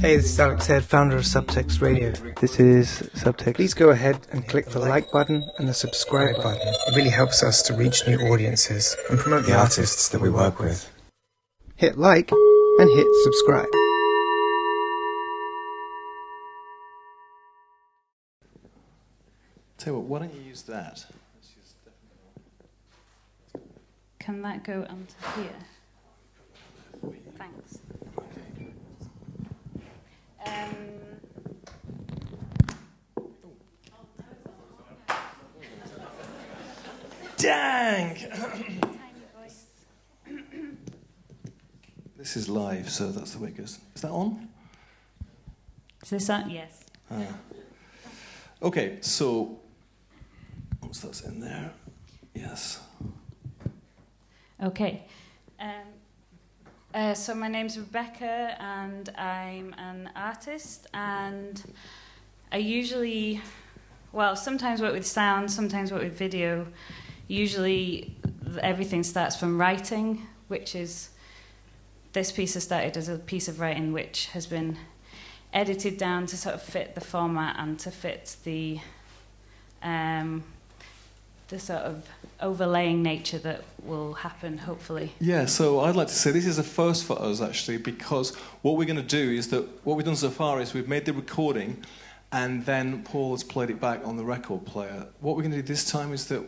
Hey, this is ÄrzXØR, founder of Subtext Radio. This is Subtext. Please go ahead and click the like button and the subscribe button. It really helps us to reach new audiences and promote the artists that we work with. Hit like and hit subscribe. Tell you what, why don't you use that? Can that go onto here? Thanks. Dang! This is live, so that's the way it goes. Is that on? Is this on? Yes. Okay, so once that's in there, yes. Okay. So my name's Rebecca, and I'm an artist, and I usually, sometimes work with sound, sometimes work with video. Usually everything starts from writing, which is, this piece has started as a piece of writing which has been edited down to sort of fit the format and to fit the sort of overlaying nature that will happen, hopefully. Yeah, so I'd like to say this is a first for us, actually, because what we're going to do is that what we've done so far is we've made the recording and then Paul has played it back on the record player. What we're going to do this time is that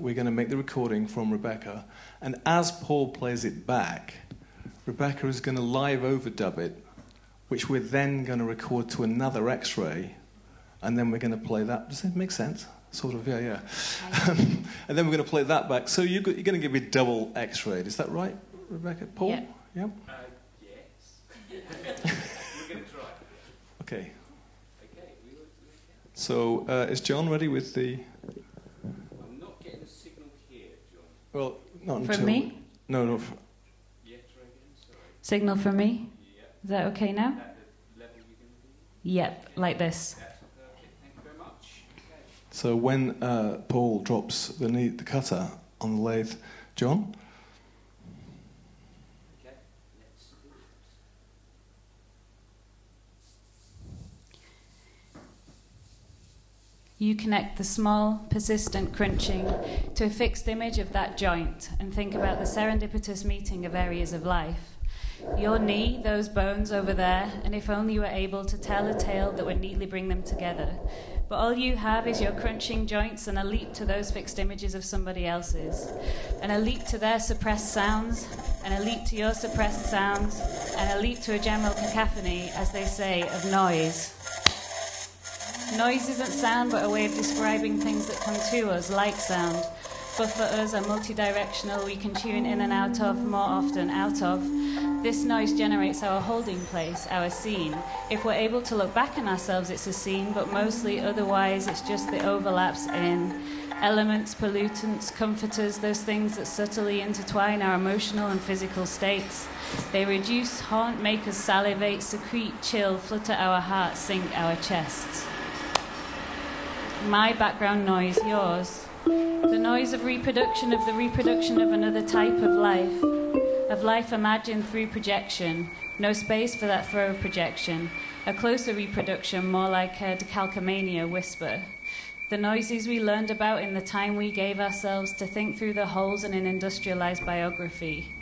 we're going to make the recording from Rebecca, and as Paul plays it back, Rebecca is going to live overdub it, which we're then going to record to another X-ray, and then we're going to play that. Does that make sense? Sort of, yeah. And then we're going to play that back. So you're going to give me double X-rayed, is that right, Rebecca? Paul? Yeah. Yeah? Yes. We're going to try. Okay. Okay. So is John ready with the... I'm not getting a signal here, John. Well, not until... From me? No. Yeah, try again, sorry. Signal from me? Yeah. Is that okay now? At the level you're going to be? Yep, like this. That's perfect. Thank you very much. Okay. So when Paul drops the cutter on the lathe, John? Okay, let's do it. You connect the small, persistent crunching to a fixed image of that joint and think about the serendipitous meeting of areas of life. Your knee, those bones over there, and if only you were able to tell a tale that would neatly bring them together. But all you have is your crunching joints and a leap to those fixed images of somebody else's, and a leap to their suppressed sounds, and a leap to your suppressed sounds, and a leap to a general cacophony, as they say, of noise. Noise isn't sound, but a way of describing things that come to us, like sound. But for us, are multidirectional, we can tune in and out of, more often out of. This noise generates our holding place, our scene. If we're able to look back on ourselves, it's a scene, but mostly otherwise it's just the overlaps in elements, pollutants, comforters, those things that subtly intertwine our emotional and physical states. They reduce, haunt, make us salivate, secrete, chill, flutter our hearts, sink our chests. My background noise, yours. The noise of reproduction of the reproduction of another type of life imagined through projection, no space for that throw of projection, a closer reproduction, more like a decalcomania whisper. The noises we learned about in the time we gave ourselves to think through the holes in an industrialized biography.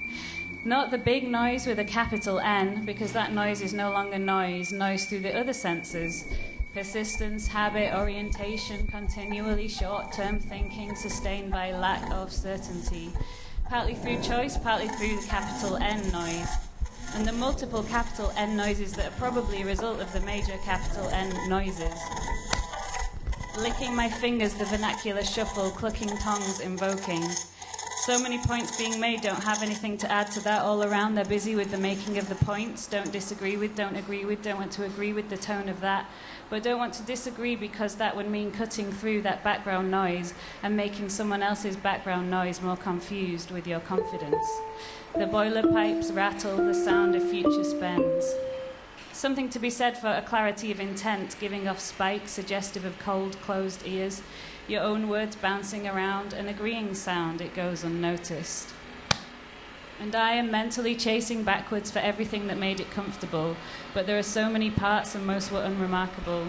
Not the big noise with a capital N, because that noise is no longer noise through the other senses. Persistence, habit, orientation, continually short-term thinking sustained by lack of certainty. Partly through choice, partly through the capital N noise. And the multiple capital N noises that are probably a result of the major capital N noises. Licking my fingers, the vernacular shuffle, clucking tongues, invoking. So many points being made, don't have anything to add to that. All around, they're busy with the making of the points. Don't disagree with, don't agree with, don't want to agree with the tone of that. But don't want to disagree because that would mean cutting through that background noise and making someone else's background noise more confused with your confidence. The boiler pipes rattle, the sound of future spends. Something to be said for a clarity of intent, giving off spikes suggestive of cold, closed ears. Your own words bouncing around, an agreeing sound, it goes unnoticed. And I am mentally chasing backwards for everything that made it comfortable, but there are so many parts and most were unremarkable.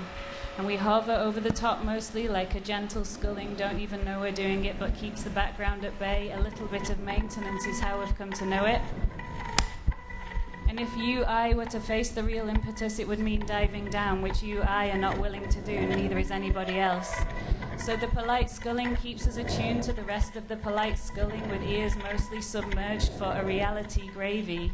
And we hover over the top mostly like a gentle sculling, don't even know we're doing it, but keeps the background at bay. A little bit of maintenance is how we've come to know it. And if I were to face the real impetus, it would mean diving down, which I are not willing to do, and neither is anybody else. So the polite sculling keeps us attuned to the rest of the polite sculling, with ears mostly submerged for a reality gravy.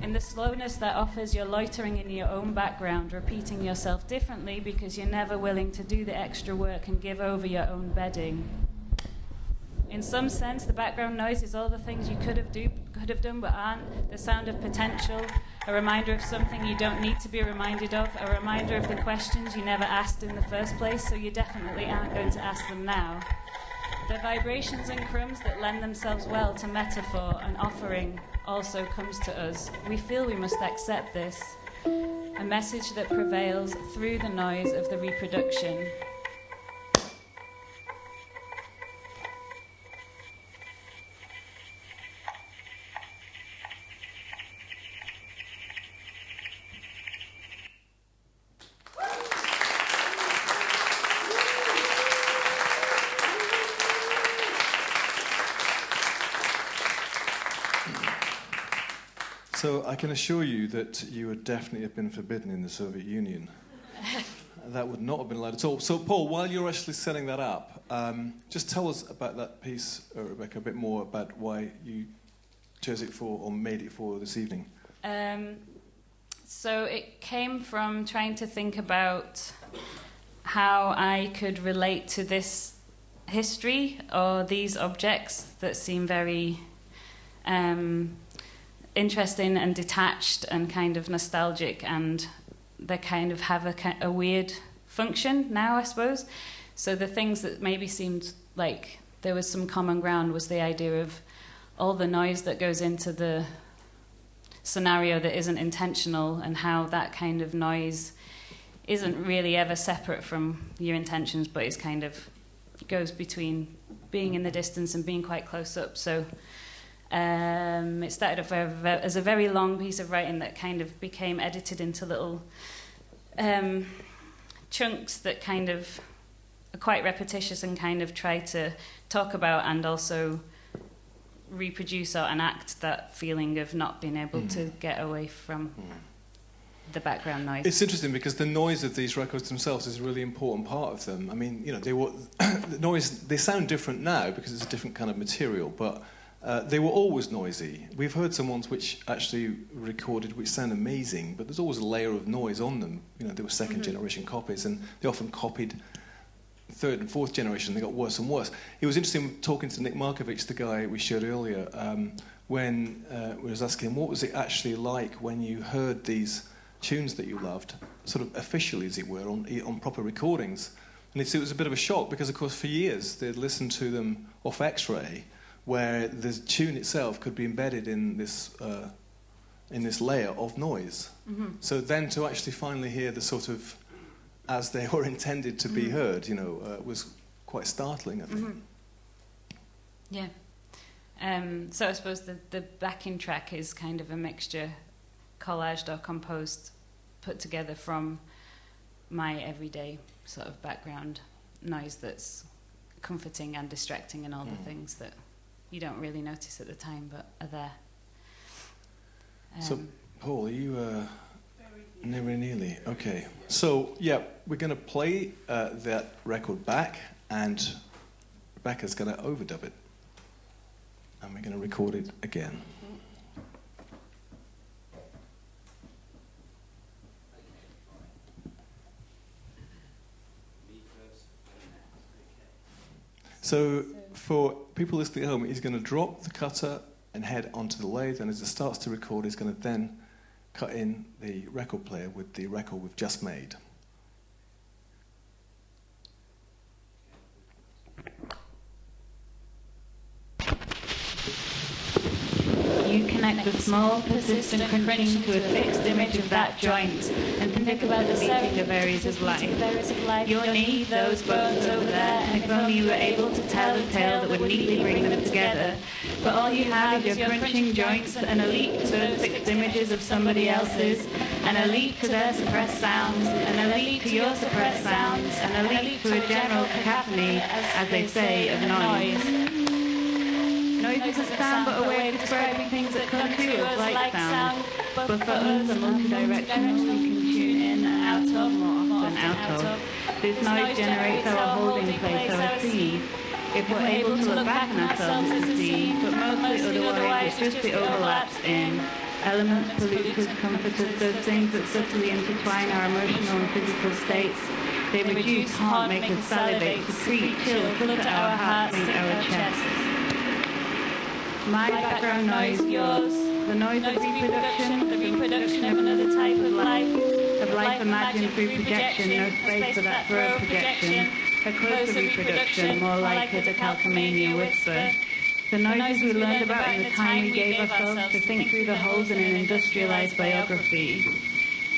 In the slowness that offers, you're loitering in your own background, repeating yourself differently because you're never willing to do the extra work and give over your own bedding. In some sense, the background noise is all the things you could have done but aren't, the sound of potential, a reminder of something you don't need to be reminded of, a reminder of the questions you never asked in the first place, so you definitely aren't going to ask them now. The vibrations and crumbs that lend themselves well to metaphor and offering also comes to us. We feel we must accept this, a message that prevails through the noise of the reproduction. So I can assure you that you would definitely have been forbidden in the Soviet Union. That would not have been allowed at all. So Paul, while you're actually setting that up, just tell us about that piece, Rebecca, a bit more about why you chose it for or made it for this evening. So it came from trying to think about how I could relate to this history or these objects that seem very interesting and detached and kind of nostalgic, and they kind of have a weird function now, I suppose. So the things that maybe seemed like there was some common ground was the idea of all the noise that goes into the scenario that isn't intentional, and how that kind of noise isn't really ever separate from your intentions, but it's kind of goes between being in the distance and being quite close up. So it started off as a very long piece of writing that kind of became edited into little chunks that kind of are quite repetitious and kind of try to talk about and also reproduce or enact that feeling of not being able to get away from the background noise. It's interesting because the noise of these records themselves is a really important part of them. I mean, you know, the noise, they sound different now because it's a different kind of material, but they were always noisy. We've heard some ones which actually recorded which sound amazing, but there's always a layer of noise on them. You know, they were second generation copies, and they often copied third and fourth generation. They got worse and worse. It was interesting talking to Nick Markovic, the guy we showed earlier, when we was asking him what was it actually like when you heard these tunes that you loved, sort of officially, as it were, on proper recordings. And it was a bit of a shock because, of course, for years they'd listened to them off X-ray, where the tune itself could be embedded in this layer of noise. So then to actually finally hear the sort of as they were intended to be heard, you know, was quite startling, I think. Yeah. So I suppose the backing track is kind of a mixture, collaged or composed, put together from my everyday sort of background noise that's comforting and distracting and all the things that you don't really notice at the time but are there. So, Paul, are you... Never nearly. Okay. So, yeah, we're going to play that record back, and Rebecca's going to overdub it. And we're going to record it again. So, for people listening at home, he's going to drop the cutter and head onto the lathe, and as it starts to record, he's going to then cut in the record player with the record we've just made. You can pinpoint the small, persistent crunching to a fixed image of that joint, and think about the meeting of areas of life. Your knee, those bones over there, and if only you were able to tell a tale that would neatly bring them together. But all you have is your crunching joints and a leap to those fixed images of somebody else's, and a leap to their suppressed sounds, and a leap to your suppressed sounds, and a leap to a general cacophony, as they say, of noise. Noise isn't sound but a way of describing things that come to us like sound, but for us a multi-directional we can tune in and out of, more often out of. This noise generates our holding place, our scene. If we're able to look back on ourselves as a scene, but mostly otherwise it's just the overlaps in elements, polluters, comforters, those things that subtly intertwine our emotional and physical states. They reduce, haunt, make us salivate, secrete, chill, flutter our hearts, sink our chests. My background noise, yours. The noise of reproduction, the reproduction of another type of life imagined through projection, no space for that throw projection, a closer reproduction, more like a decalcomania whisper. The noises we learned about in the time we gave ourselves to think through the holes in an industrialized biography.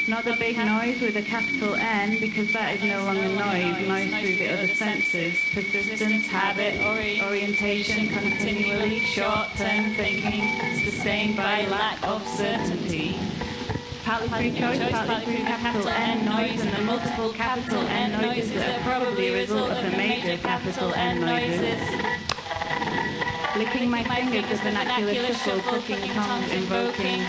Not the big noise with a capital N, because that is no longer noise through the other senses. Persistence, habit, orientation, continually, short-term thinking, sustained by lack of certainty. Partly through choice, partly through capital N noise and the multiple capital N noises that are probably a result of the major capital N noises. Licking my fingers, the vernacular shuffle, clicking tongues, invoking.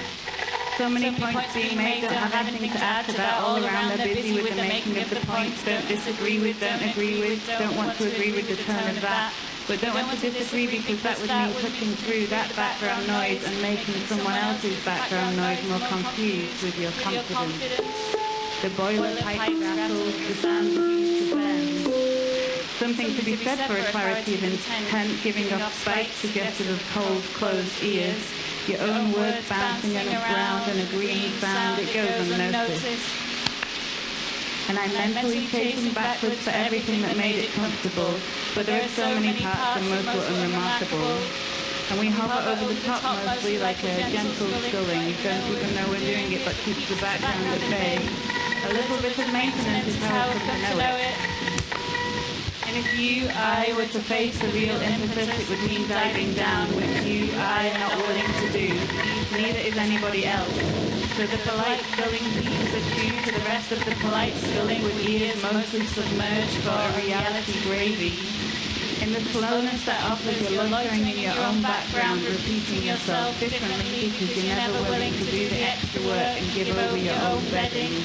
So many points being made, don't have anything to add to that. All around they're busy with the making of the points. Don't disagree with, don't agree with, don't want to agree with the turn of that. But don't want to disagree because that would mean cutting through that background noise and making someone else's background noise more confused with your confidence. The boiler pipe rattles, the sound used to bend. Something to be said for a clarity of intent, giving off spikes suggestive of cold, closed ears. Your own words bouncing on the ground and a green sound, it goes unnoticed. And I'm mentally chasing backwards for everything that made it comfortable, but there are so many parts and most were unremarkable. And we hover over the top mostly like a gentle sculling. Don't even know we're doing it, but keeps the background at bay. A little bit of maintenance is how we come to know it. And if you, I, were to face the real impetus, it would mean diving down, which you, I, are not willing to do. Neither is anybody else. So the polite sculling piece is attuned to the rest of the polite sculling with ears mostly submerged for a reality gravy. In the slowness that offers your loitering in your own background, repeating yourself differently because you're never willing to do the extra work and give over your own bedding.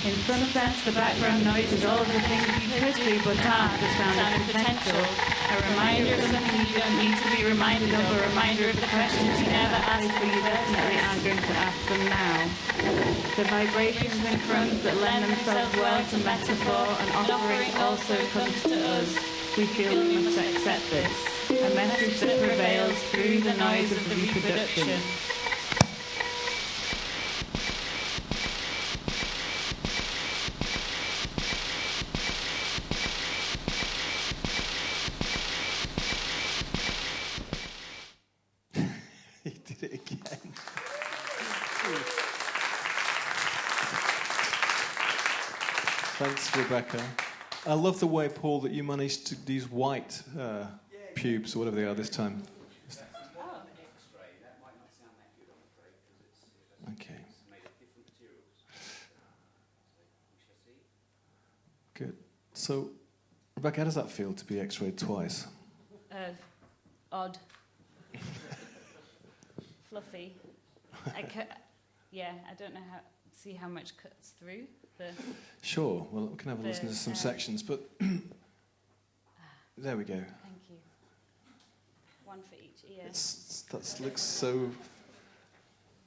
In some sense, the background noise is all of the things you could do but aren't, the sound of potential. A reminder of something you don't need to be reminded of, a reminder of the questions you never asked, but you definitely aren't going to ask them now. The vibrations and crumbs that lend themselves well to metaphor and offering also comes to us. We feel we must accept this. A message that prevails through the noise of the reproduction. Thanks, Rebecca. I love the way, Paul, that you managed to these white pubes, or whatever they are this time. Okay. Good. So, Rebecca, how does that feel to be X-rayed twice? Odd. Fluffy. I don't know see how much cuts through. Sure, well, we can have a listen to some sections, but there we go. Thank you. One for each ear. That looks so...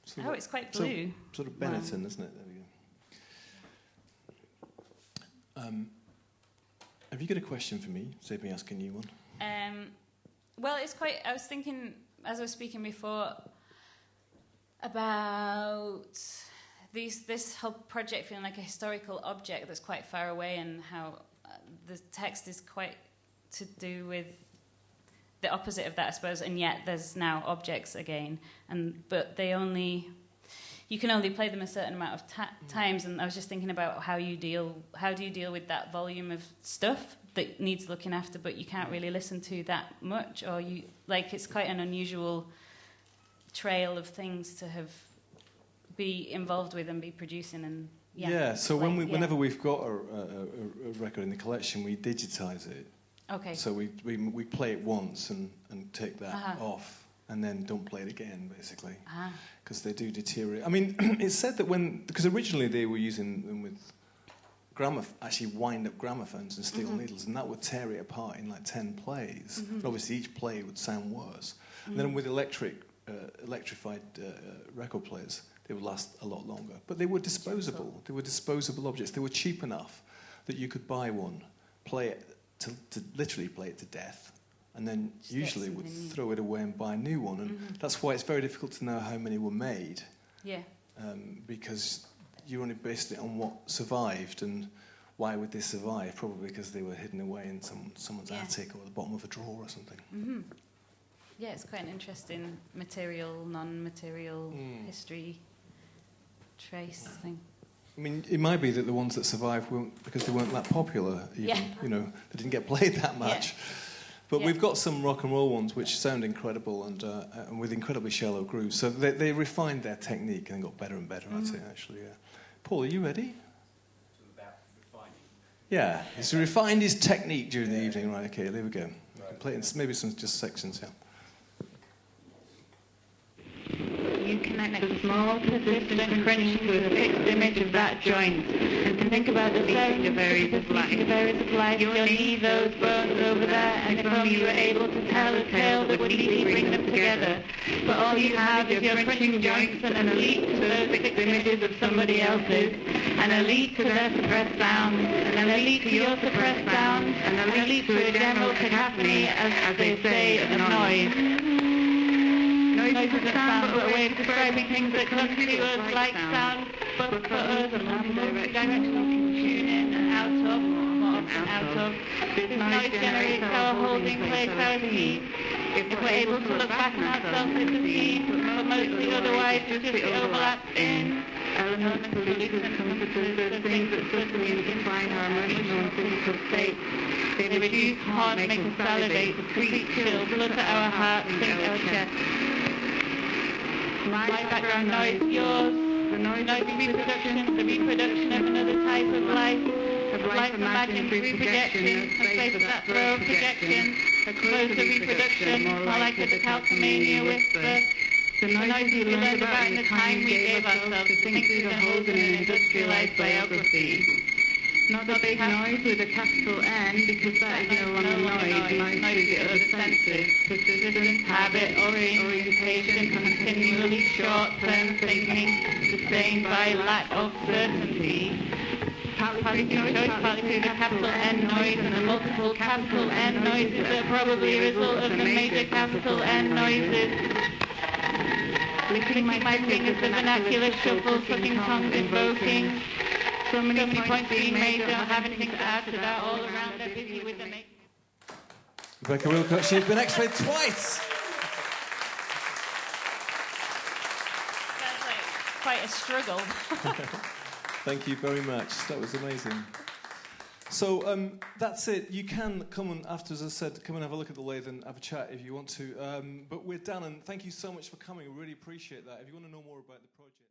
It's quite blue. Sort of Benetton, isn't it? There we go. Have you got a question for me? Save me asking you one. Well, it's quite... I was thinking, as I was speaking before, about... this whole project feeling like a historical object that's quite far away, and how the text is quite to do with the opposite of that, I suppose, and yet there's now objects again, but you can only play them a certain amount of times. And I was just thinking about how do you deal with that volume of stuff that needs looking after, but you can't really listen to that much, or it's quite an unusual trail of things to be involved with and be producing. And so whenever we've got a record in the collection, we digitize it. Okay. So we play it once and take that off, and then don't play it again, basically, because they do deteriorate. I mean, it's said that because originally they were using them with actually wind-up gramophones and steel needles, and that would tear it apart in like 10 plays. Obviously, each play would sound worse. And then with electrified record players, they would last a lot longer. But they were disposable. They were disposable objects. They were cheap enough that you could buy one, play it to literally play it to death, and then usually would throw it away and buy a new one. And that's why it's very difficult to know how many were made. Yeah. Because you only based it on what survived, and why would they survive? Probably because they were hidden away in someone's attic or the bottom of a drawer or something. Yeah, it's quite an interesting material, non-material history trace thing. I mean, it might be that the ones that survived weren't because they weren't that popular. Even, they didn't get played that much. Yeah. But we've got some rock and roll ones which sound incredible and with incredibly shallow grooves. So they refined their technique and got better and better at it, actually. Yeah. Paul, are you ready? About refining. Yeah, he's refined his technique during the evening. Right, okay, there we go. Right. Play it in maybe some just sections, yeah. You connect a small, persistent crunch to a fixed image of that joint, and to think about the fleeting areas of life. You'll leave those bones over there, and if only you were able to tell a tale that would easily bring them together. But all you have is your crunching joints and an elite to those fixed images of somebody else's, an elite to their suppressed sounds, an elite to your suppressed sounds, and an elite to a general cacophony, as they say, of noise. Noise is a sound, but a way of describing things that come to us like sound, but for us a multi-directional tune in and out of, more often out of. This noise generates our holding place, our heat. If we're able to look back on ourselves, it's a heat, but mostly otherwise just it overlaps in elements, pollutants, comforters, those things that subtly define our emotional and physical state. They reduce heart, make us salivate, secrete chills, look at our hearts, think our chest. My background noise, yours, the noise of reproduction, the reproduction of another type of life imagined through projection, a space that throw projection, a closer reproduction, more like a decalcomania whisper. The noise we learned about in the time we gave ourselves to think through the holes in an industrialized biography. Not a big noise with a capital N, because that is no longer noise through the other senses. Persistence, habit, orientation, continually short-term thinking, sustained by lack of certainty. Partly through choice, partly through the capital N noise and the multiple capital N noises that are probably a result of the major capital N noises. Licking my fingers, the vernacular shuffle, sucking tongues, invoking. So many points being made, don't have anything to add to that. All around, they're busy with the making. Rebecca Wilcox, she's been X-rayed twice. Sounds like quite a struggle. Thank you very much. That was amazing. So that's it. You can come and, after, as I said, come and have a look at the lathe and have a chat if you want to. But we're done, and thank you so much for coming. We really appreciate that. If you want to know more about the project...